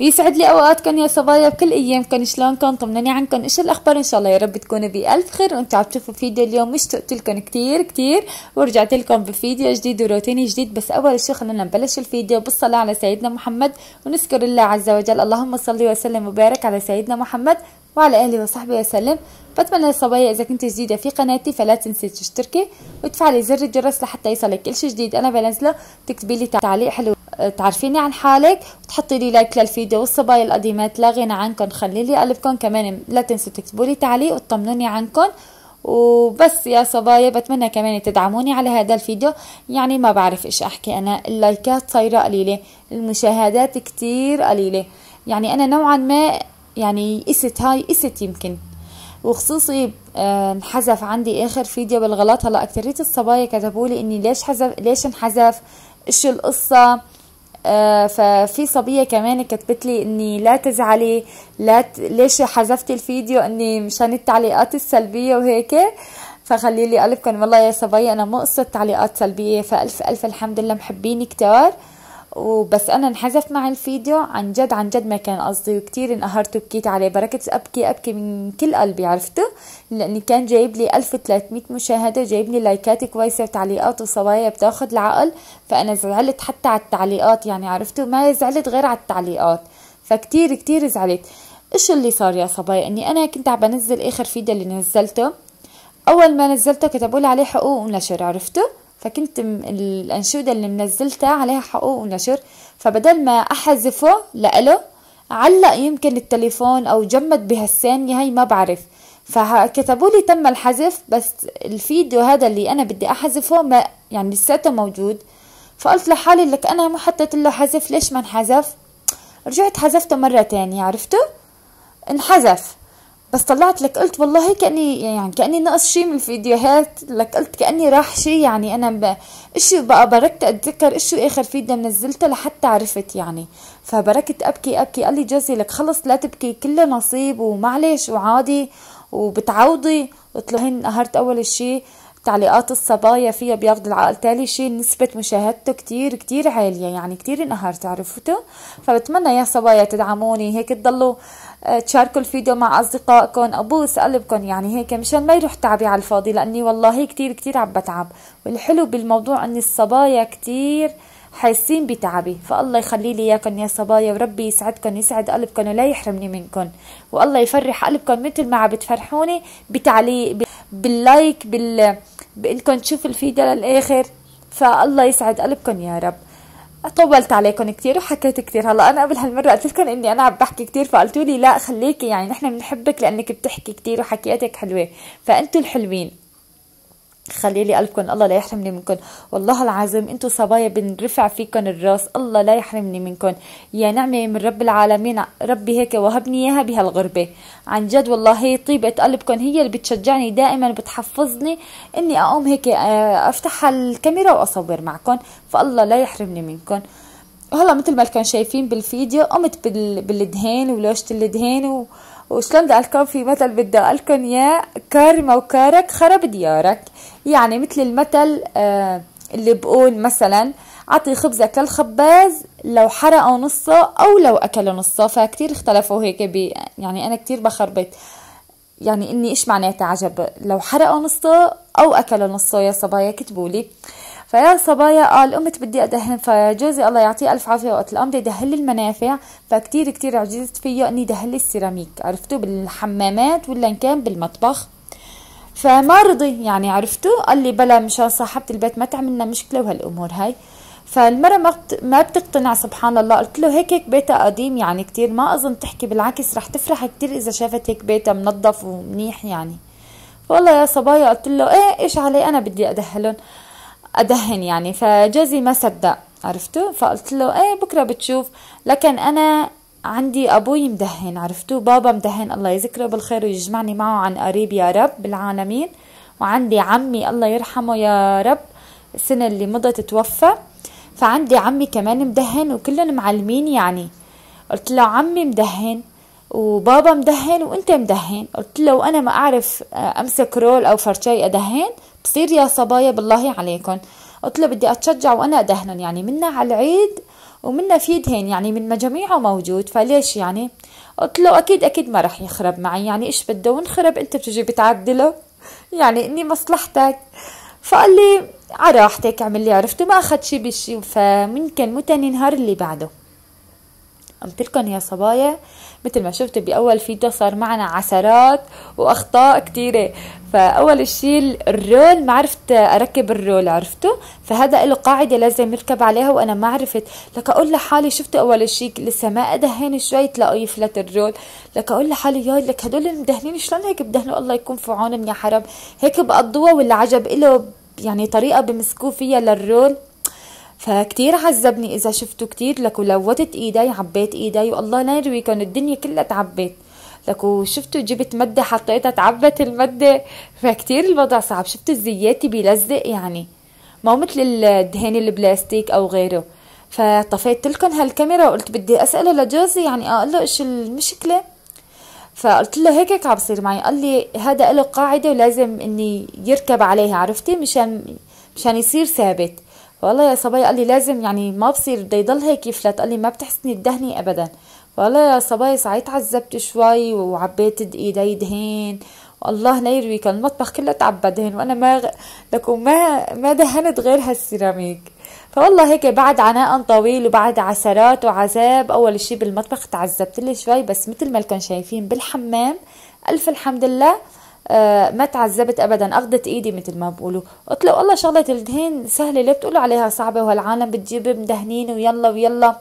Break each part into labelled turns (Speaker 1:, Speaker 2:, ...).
Speaker 1: ويسعد لي اوقاتكم يا صبايا بكل ايامكم. شلونكم؟ طمنوني عنكم، ايش الاخبار؟ ان شاء الله يا رب تكونوا بالف خير وانتم عم تشوفوا فيديو اليوم. مشتقت لكم كثير كثير ورجعت لكم بفيديو جديد وروتيني جديد. بس اول شيء خلينا نبلش الفيديو بالصلاه على سيدنا محمد ونذكر الله عز وجل. اللهم صل وسلم وبارك على سيدنا محمد وعلى اهله وصحبه وسلم. بتمنى يا صبايا اذا كنت جديده في قناتي فلا تنسي تشتركي وتفعلي زر الجرس لحتى يصلك كل شيء جديد انا بنزله. تكتبي لي تعليق حلو تعرفيني عن حالك وتحطي لي لايك للفيديو. والصبايا القديمات لا غنى عنكم، خلي لي قلبكم كمان، لا تنسوا تكتبوا لي تعليق وتطمنوني عنكم. وبس يا صبايا بتمنى كمان تدعموني على هذا الفيديو. يعني ما بعرف ايش احكي، انا اللايكات صايره قليله، المشاهدات كتير قليله، يعني انا نوعا ما يعني قست يمكن. وخصوصي انحذف عندي اخر فيديو بالغلط. هلا اكثريه الصبايا كتبوا لي اني ليش انحذف، ايش القصه. ففي صبيه كمان كتبت لي اني لا تزعلي، ليش حذفتي الفيديو، اني مشان التعليقات السلبيه وهيك. فخلي لي قلبكم والله يا صبايا انا مو قصه تعليقات سلبيه، فالف الف الحمد لله محبيني كتار. وبس انا انحذف مع الفيديو عن جد عن جد ما كان قصدي، وكتير انقهرت وبكيت عليه. بركت ابكي من كل قلبي عرفتوا، لاني كان جايب لي 1300 مشاهده، جايب لي لايكات كويسه وتعليقات وصبايا بتاخذ العقل. فانا زعلت حتى على التعليقات، يعني عرفتوا ما زعلت غير على التعليقات، فكتير كتير زعلت. ايش اللي صار يا صبايا؟ اني انا كنت عم بنزل اخر فيديو اللي نزلته، اول ما نزلته كتبوا لي عليه حقوق ونشر عرفتوا، فكنت الأنشودة اللي منزلتها عليها حقوق ونشر، فبدل ما أحذفه لإله علق يمكن التليفون أو جمد بهالثانية هاي ما بعرف، فكتبوا لي تم الحذف. بس الفيديو هذا اللي أنا بدي أحذفه ما يعني لساته موجود. فقلت لحالي لك أنا ما حطيت له حذف، ليش ما انحذف؟ رجعت حذفته مرة تانية عرفتوا، انحذف. بس طلعت لك قلت والله كأني نقص شيء من الفيديوهات، لك قلت كأني راح شيء، يعني أنا إشي بقى بركت أتذكر إشي آخر فيديو منزلته لحتى عرفت يعني. فبركت أبكي قال لي جوزي لك خلص لا تبكي، كله نصيب ومعلش وعادي وبتعوضي. قلت له هين قهرت أول شيء تعليقات الصبايا فيها بياخد العقل، تالي شيء نسبة مشاهدته كتير كتير عالية، يعني كتير انقهرت عرفتوا. فبتمنى يا صبايا تدعموني هيك، تضلوا تشاركوا الفيديو مع أصدقائكم، أبوس قلبكم يعني هيك مشان ما يروح تعبي على الفاضي، لأني والله كتير كتير عم بتعب. والحلو بالموضوع أن الصبايا كتير حاسين بتعبي، فالله يخلي لي اياكم يا صبايا، وربي يسعدكم يسعد قلبكم ولا يحرمني منكم، والله يفرح قلبكم مثل ما عم بتفرحوني بتعليق باللايك بانكم تشوفوا الفيديو للاخر. فالله يسعد قلبكم يا رب. طولت عليكم كتير وحكيت كتير. هلا انا قبل هالمره قلت لكم اني انا عم بحكي كتير، فقلتوا لي لا خليكي، يعني نحن بنحبك لانك بتحكي كتير وحكياتك حلوه، فانتوا الحلوين خلي لي قلبكم، الله لا يحرمني منكم. والله العظيم انتم صبايا بنرفع فيكم الراس، الله لا يحرمني منكم. يا نعمه من رب العالمين، ربي هيك وهبني اياها بهالغربه عن جد. والله هي طيبه قلبكم هي اللي بتشجعني دائما، بتحفظني اني اقوم هيك افتح الكاميرا واصور معكم، فالله لا يحرمني منكم. وهلا مثل ما كنتم شايفين بالفيديو قمت بالدهين ولوشة الدهين وشلون بدي اقلكم، في مثل بدي اقلكم يا كار موكارك خرب ديارك، يعني مثل المثل اللي بقول مثلا اعطي خبزك للخباز لو حرقوا نصه او لو اكلوا نصه. فكتير اختلفوا هيك يعني انا كتير بخربط يعني اني ايش معناتها عجب، لو حرقوا نصه او اكلوا نصه يا صبايا كتبوا لي. فيا صبايا قال قمت بدي ادهن، فجوزي الله يعطيه الف عافيه وقت القام بده يدهن لي المنافع، فكتير كتير عجزت فيه اني دهن لي السيراميك عرفتوا بالحمامات ولا ان كان بالمطبخ. فما رضي يعني عرفتوا، قال لي بلا مشان صاحبة البيت ما تعملنا مشكله وهالامور هاي. فالمرة ما بتقتنع سبحان الله. قلت له هيك بيتها قديم يعني كتير، ما اظن تحكي، بالعكس رح تفرح كتير اذا شافت هيك بيتها منظف ومنيح يعني. والله يا صبايا قلت له ايش علي انا بدي ادهن يعني. فجوزي ما صدق عرفتوا، فقلت له بكره بتشوف، لكن انا عندي ابوي مدهن عرفتوا، بابا مدهن الله يذكره بالخير ويجمعني معه عن قريب يا رب بالعالمين. وعندي عمي الله يرحمه يا رب السنه اللي مضت توفى، فعندي عمي كمان مدهن وكلهم معلمين يعني. قلت له عمي مدهن وبابا مدهن وانت مدهن، قلت له وانا ما اعرف امسك رول او فرشاي ادهن بصير يا صبايا بالله عليكم. قلت له بدي اتشجع وانا ادهن يعني منا على العيد ومنه في دهين يعني من مجاميعه موجود، فليش يعني؟ قلت له اكيد اكيد ما رح يخرب معي، يعني ايش بده ونخرب انت بتجي بتعدله، يعني اني مصلحتك. فقال لي على راحتك اعمل اللي عرفته، ما اخذ شي بشي. فممكن مو تاني نهار اللي بعده قلت لكم يا صبايا مثل ما شفتوا باول فيديو صار معنا عثرات واخطاء كتيره. فاول اشي الرول ما عرفت اركب الرول، عرفتوا؟ فهذا له قاعده لازم يركب عليها وانا ما عرفت. لك اقول لحالي شفتوا اول اشي لسه ما ادهن شوي تلاقوا يفلت الرول. لك اقول لحالي ياي لك هدول المدهنين شلون هيك بدهنوا، الله يكون في عونهم يا حرام، هيك بقضوها ولا عجب له يعني طريقه بمسكوه فيها للرول. فكتير عذبني اذا شفتوا كتير. لك ولوتت ايدي عبيت ايدي والله لا يرويكم الدنيا كلها تعبت. لك وشفتوا جبت مده حطيتها تعبت المده. فكتير الوضع صعب. شفتوا الزياتي بيلزق يعني ما هو مثل الدهان البلاستيك او غيره. فطفيت لكم هالكاميرا وقلت بدي اساله لجوزي يعني اقول له ايش المشكله. فقلت له هيك عم بصير معي. قال لي هذا له قاعده ولازم اني يركب عليها، عرفتي؟ مشان يصير ثابت. والله يا صبايا قال لي لازم يعني ما بصير بده يضل هيك يفلت. قال لي ما بتحسني تدهني ابدا. والله يا صبايا ساعات عذبت شوي وعبيت ايدي دهين والله لا يرويك المطبخ كله تعبى دهن وانا لكم ما دهنت غير هالسيراميك. فوالله هيك بعد عناء طويل وبعد عثرات وعذاب اول اشي بالمطبخ تعذبت لي شوي، بس مثل ما لكم شايفين بالحمام الف الحمد لله ما تعذبت ابدا. اخذت ايدي مثل ما بقولوا. قلت له والله شغله الدهين سهله ليه بتقولوا عليها صعبه وهالعالم بتجيب مدهنين ويلا ويلا.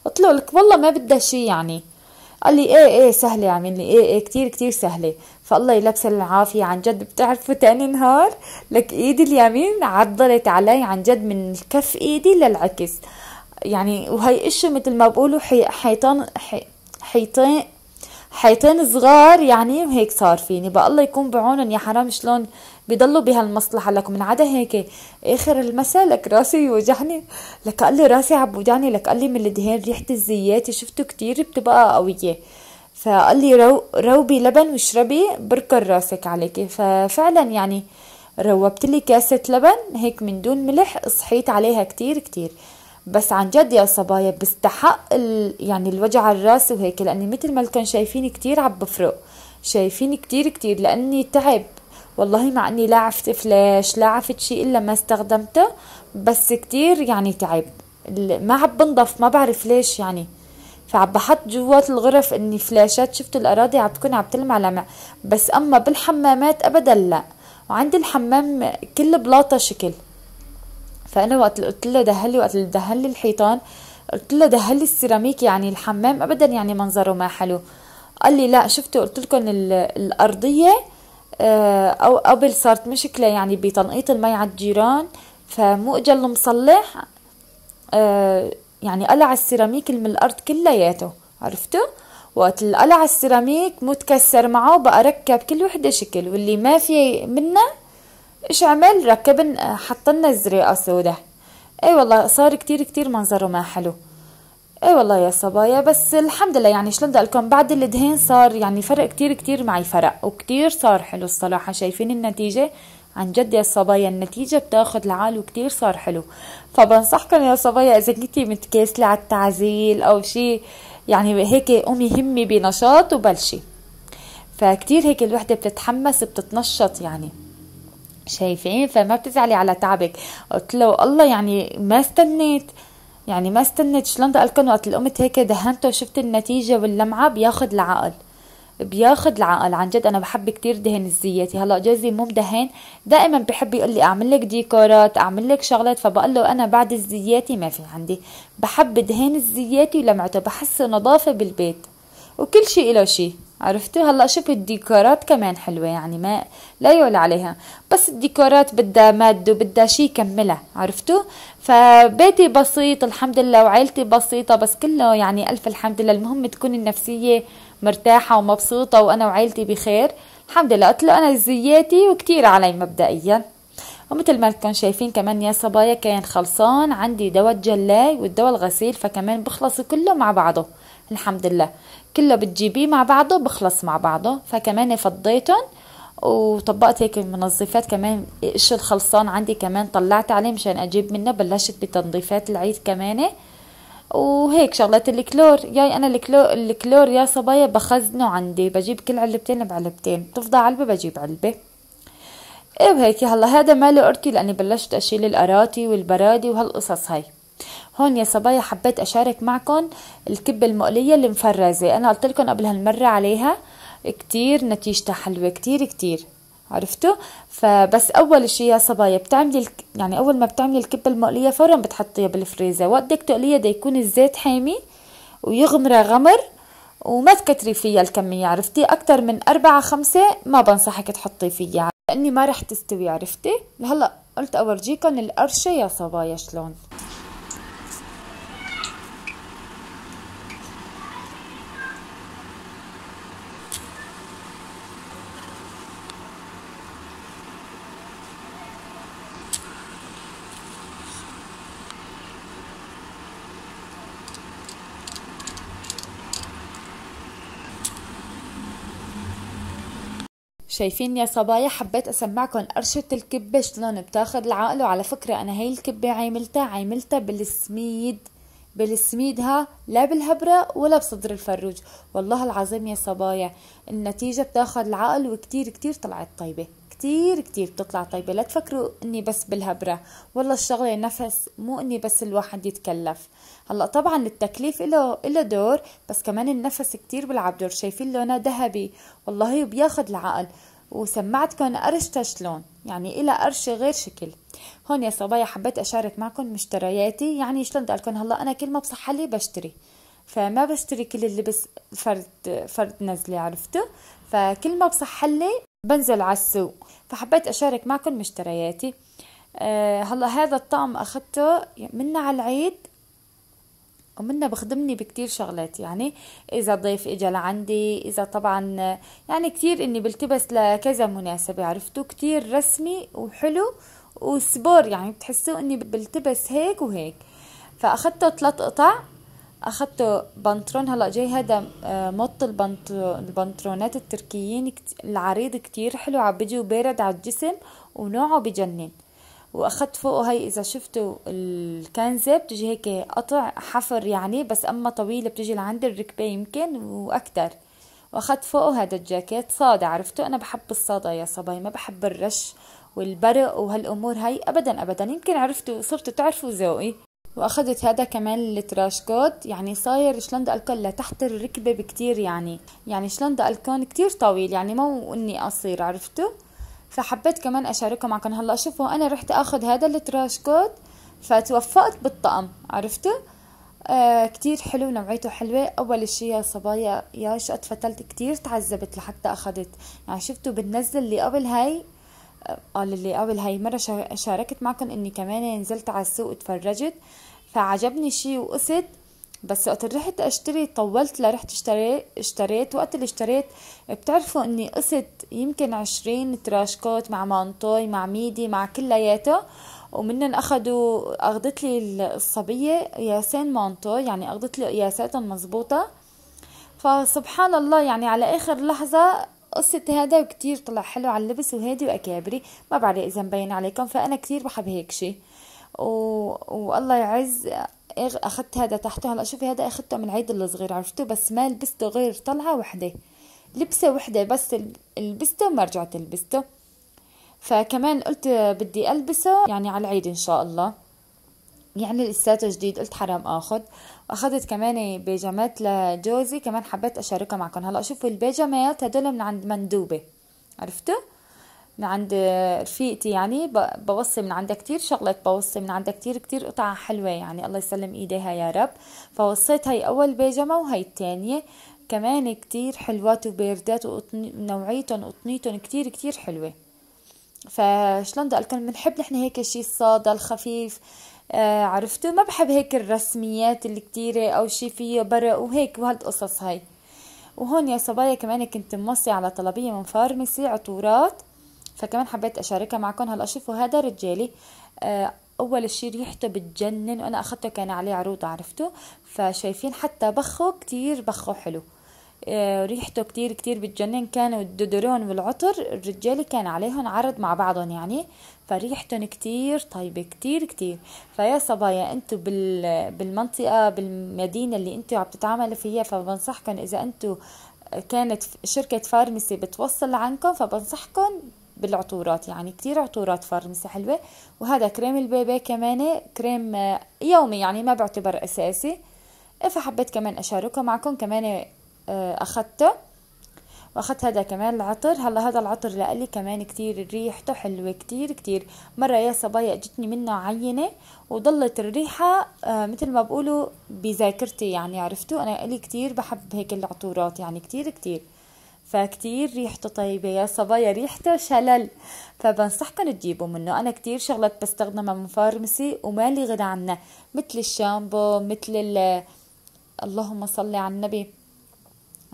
Speaker 1: قلت له لك والله ما بدها شي يعني. قال لي ايه سهله، عامل لي ايه كتير كتير سهله. فالله يلبسها العافيه عن جد. بتعرفوا تاني نهار لك ايدي اليمين عضلت علي عن جد من كف ايدي للعكس يعني. وهي اشي مثل ما بقولوا حيطين صغار يعني وهيك صار فيني. بقى الله يكون بعونهم يا حرام شلون بيضلوا بهالمصلحة. لك من عدا هيك اخر المساء لك راسي يوجعني. لك قال لي راسي عم بوجعني. لك قال لي من الدهين ريحة الزيات شفته كتير بتبقى قوية. فقال لي روبي لبن واشربي بركر راسك عليكي. ففعلا يعني روبت لي كاسة لبن هيك من دون ملح صحيت عليها كتير كتير. بس عن جد يا صبايا بستحق يعني الوجع الراس وهيك، لاني مثل ما كان شايفيني كتير عم بفرق، شايفيني كتير كتير لاني تعب والله. مع اني لا عفت فلاش لا عفت شي الا ما استخدمته، بس كتير يعني تعب. ما عم بنضف ما بعرف ليش يعني. فعم بحط جوات الغرف اني فلاشات شفتوا الاراضي عم تكون عم تلمع لمع، بس اما بالحمامات ابدا لا. وعندي الحمام كل بلاطه شكل. فانا وقت قلت له دهلي، وقت دهلي الحيطان قلت له دهلي السيراميك يعني الحمام ابدا يعني منظره ما حلو. قال لي لا شفتوا قلت لكم الارضيه او قبل صارت مشكله يعني بتنقيط المي على الجيران، فمو اجل مصلح يعني قلع السيراميك من الارض كلياته، عرفتوا؟ وقت قلع السيراميك متكسر معه بقى ركب كل وحده شكل، واللي ما في منه ايش عمل ركبن حطلنا زريقه سودا. اي والله صار كتير كتير منظره ما حلو. اي والله يا صبايا بس الحمد لله يعني شلون بدي لكم بعد الدهين صار يعني فرق كتير كتير معي، فرق وكتير صار حلو الصراحه. شايفين النتيجه عن جد يا صبايا النتيجه بتاخد العال وكتير صار حلو. فبنصحكم يا صبايا اذا كنتي متكاسله على التعزيل او شي يعني هيك قومي همي بنشاط وبلشي. فكتير هيك الوحده بتتحمس بتتنشط يعني، شايفين؟ فما بتزعلي على تعبك. قلت له الله يعني ما استنيت شلون بدي اقول وقت القمت هيك دهنته وشفت النتيجه واللمعه بياخد العقل عن جد. انا بحب كتير دهن الزياتي. هلا جوزي مو مدهن دائما بحب يقول لي اعمل لك ديكورات اعمل لك شغلات، فبقول له انا بعد الزياتي ما في عندي، بحب دهن الزياتي ولمعته، بحس نظافه بالبيت وكل شيء له شيء، عرفتوا؟ هلا شوفوا الديكورات كمان حلوه يعني ما لا يعلى عليها، بس الديكورات بدها ماد وبدها شي يكملها، عرفتوا؟ فبيتي بسيط الحمد لله وعائلتي بسيطه، بس كله يعني الف الحمد لله. المهم تكون النفسيه مرتاحه ومبسوطه وانا وعائلتي بخير الحمد لله. قلت له انا زياتي وكتير علي مبدئيا. ومثل ما انكم شايفين كمان يا صبايا كان خلصان عندي دواء الجلاي والدواء الغسيل، فكمان بخلصوا كله مع بعضه الحمد لله، كله بتجيبيه مع بعضه بخلص مع بعضه. فكمان فضيتهم وطبقت هيك منظفات كمان. ايش الخلصان عندي كمان طلعت عليه مشان اجيب منه، بلشت بتنظيفات العيد كمان. وهيك شغلات الكلور. ياي انا الكلور يا صبايا بخزنه عندي، بجيب كل علبتين بعلبتين، تفضى علبة بجيب علبة. ايه وهيك. هلا هذا ماله قرتي لاني بلشت اشيل الاراتي والبرادي وهالقصص هاي. هون يا صبايا حبيت اشارك معكم الكبة المقلية اللي مفرزة. انا قلت لكم قبل هالمرة عليها كتير نتيجتها حلوة كتير كتير، عرفتوا؟ فبس اول شي يا صبايا بتعملي يعني اول ما بتعملي الكبة المقلية فورا بتحطيها بالفريزر. وقت بدك تقليها دا يكون الزيت حامي ويغمر غمر، وما تكتري فيها الكمية، عرفتي؟ اكتر من 4-5 ما بنصحك تحطي فيها لاني ما رح تستوي، عرفتي؟ هلا قلت اورجيكم القرشة يا صبايا شلون. شايفين يا صبايا؟ حبيت اسمعكم قرشة الكبة شلون بتاخد العقل. وعلى فكرة انا هاي الكبة عاملتها بالسميد ها، لا بالهبرة ولا بصدر الفروج. والله العظيم يا صبايا النتيجة بتاخد العقل، وكتير كتير طلعت طيبة، كتير كتير بتطلع طيبة. لا تفكروا اني بس بالهبرة، والله الشغلة نفس، مو اني بس الواحد يتكلف. هلا طبعا التكليف له دور، بس كمان النفس كتير بيلعب دور. شايفين لونه ذهبي والله وبياخد العقل. وسمعتكم قرشتها شلون، يعني إلى قرشة غير شكل. هون يا صبايا حبيت أشارك معكم مشترياتي. يعني شلون بدي أقولكم، هلا أنا كل ما بصح لي بشتري، فما بشتري كل اللي بس فرد نزلة، عرفتوا؟ فكل ما بصح لي بنزل على السوق. فحبيت أشارك معكم مشترياتي. هلا هذا الطقم أخذته منا على العيد، ومنها بخدمني بكتير شغلات. يعني اذا ضيف اجا لعندي، اذا طبعا يعني كتير اني بلتبس لكذا مناسبة، عرفتوا؟ كتير رسمي وحلو وسبور، يعني بتحسوا اني بلتبس هيك وهيك. فاخدته 3 قطع. اخدته بنطلون. هلا جاي هذا موط البنطلونات التركيين العريض كتير حلو، عبجي وبارد على الجسم ونوعه بجنن. واخدت فوقه هاي، اذا شفتوا الكنزة بتجي هيك قطع حفر يعني، بس اما طويلة بتجي لعند الركبة يمكن واكتر. واخدت فوقه هذا الجاكيت صادة، عرفتوا؟ انا بحب الصادة يا صباي، ما بحب الرش والبرق وهالامور هاي ابدا ابدا. يمكن عرفتوا، صرتوا تعرفوا ذوقي. واخدت هذا كمان التراش كوت، يعني صاير شلون بدي اقولكم لتحت الركبة بكتير، يعني شلون بدي اقولكم كتير طويل، يعني مو اني قصير، عرفتوا؟ فحبيت كمان اشارككم معكم. هلا شوفوا انا رحت اخذ هذا التراش كوت، فتوفقت بالطقم، عرفتوا؟ كتير حلو، نوعيته حلوة. اول اشي يا صبايا يا شو اتفتلت، كتير تعذبت لحتى اخذت. يعني شفتوا بالنزلة اللي قبل هاي، اللي قبل هاي مرة شاركت معكم اني كمان نزلت على السوق وتفرجت، فعجبني شي وقست. بس وقت رحت اشتري طولت لرحت اشتريت. وقت اللي اشتريت بتعرفوا اني قست يمكن 20 تراش كوت مع مانطوي مع ميدي مع كلياته، ومنن اخذت لي الصبية قياسين مانطوي، يعني اخذت لي قياساتهم مزبوطة. فسبحان الله يعني على اخر لحظة قصة هذا، وكتير طلع حلو على اللبس وهادي واكابري. ما بعرف اذا مبين عليكم، فانا كتير بحب هيك شي. والله يعز اخذت هذا تحته. هلا شوفي هذا اخذته من العيد الصغير، عرفتوا؟ بس ما لبسته غير طلعة وحدة، لبسة وحدة بس لبسته وما رجعت لبسته. فكمان قلت بدي البسه يعني على العيد ان شاء الله، يعني لساته جديد، قلت حرام اخذ. واخذت كمان بيجامات لجوزي كمان، حبيت اشاركها معكم. هلا شوفوا البيجامات هدول من عند مندوبة، عرفتوا؟ من عند رفيقتي، يعني بوصي من عندها كتير شغلات، بوصي من عندها كتير كتير قطع حلوة، يعني الله يسلم ايديها يا رب. فوصيت هاي اول بيجامة، وهي التانية كمان كتير حلوات وباردات، ونوعيتهم قطنيتهم كتير كتير حلوة. فشلون بدي اقولكم، بنحب نحن هيك الشي الصادة الخفيف، عرفتوا؟ ما بحب هيك الرسميات اللي كتيرة او شي فيه برق وهيك وهالقصص هاي. وهون يا صبايا كمان كنت موصي على طلبية من فارمسي عطورات، فكمان حبيت اشاركها معكم. هلا شوفوا هذا رجالي، اول شي ريحته بتجنن، وانا اخذته كان عليه عروض، عرفتوا؟ فشايفين حتى بخه كتير بخه حلو، ريحته كتير كتير بتجنن. كانوا الدودرون والعطر الرجالي كان عليهم عرض مع بعضهم يعني، فريحتهم كتير طيبة كتير كتير. فيا صبايا انتو بالمنطقة بالمدينة اللي انتو عم تتعاملوا فيها، فبنصحكم اذا انتو كانت شركة فارمسي بتوصل عنكم، فبنصحكم بالعطورات، يعني كتير عطورات فارمسي حلوة. وهذا كريم البيبي كمان كريم يومي يعني ما بعتبر اساسي، فحبيت كمان اشاركه معكم. كمان اخدته واخدت هذا كمان العطر. هلا هذا العطر لإلي كمان كتير ريحته حلوة كتير كتير. مرة يا صبايا اجتني منه عينة وضلت الريحة مثل ما بقولوا بذاكرتي، يعني عرفتوا انا إلي كتير بحب هيك العطورات يعني كتير كتير. فكتير ريحته طيبة يا صبايا، ريحته شلل، فبنصحكم تجيبوا منه. انا كتير شغلات بستخدمها من فارمسي ومالي غنى عنها، مثل الشامبو، مثل اللهم صل على النبي،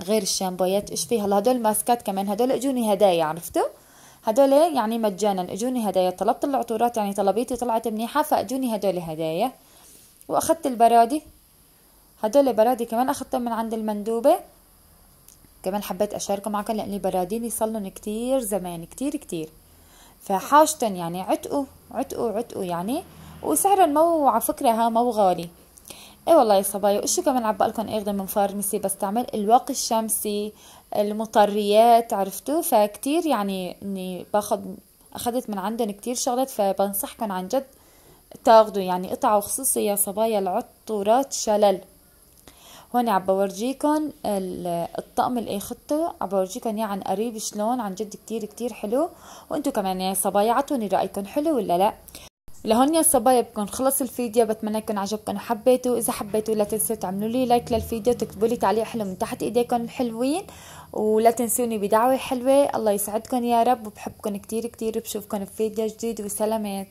Speaker 1: غير الشامبويات ايش في. هلا هدول ماسكات كمان، هدول اجوني هدايا، عرفتوا هدول يعني مجانا اجوني هدايا. طلبت العطورات يعني طلبيتي طلعت منيحة، فاجوني هدول هدايا. واخدت البرادي، هدول برادي كمان اخدتهم من عند المندوبة. كمان حبيت اشاركه معكم لاني براديني صلن كتير زمان كتير كتير، فحاجتن يعني عتقوا عتقوا عتقوا يعني. وسعرهم مو على فكرة ها مو غالي. ايه والله يا صبايا. وإشي كمان عبالكم اخذ من فارمسي بستعمل الواقي الشمسي، المطريات، عرفتوا. فكتير يعني اني اخذت من عندهم كتير شغلات، فبنصحكم عن جد تاخذوا يعني قطعة وخصوصي يا صبايا العطورات شلل. هون عم بورجيكم الطقم اللي اخذته، عم بورجيكم اياه عن قريب شلون عن جد كتير كتير حلو. وانتو كمان يا صبايا عطوني رأيكم حلو ولا لا. لهون يا صبايا بكون خلص الفيديو، بتمنى يكون عجبكم وحبيتوا. اذا حبيتوا لا تنسوا تعملوا لي لايك للفيديو، تكتبوا لي تعليق حلو من تحت ايديكم الحلوين، ولا تنسوني بدعوة حلوة. الله يسعدكم يا رب، وبحبكم كتير كتير. بشوفكم في فيديو جديد وسلامات.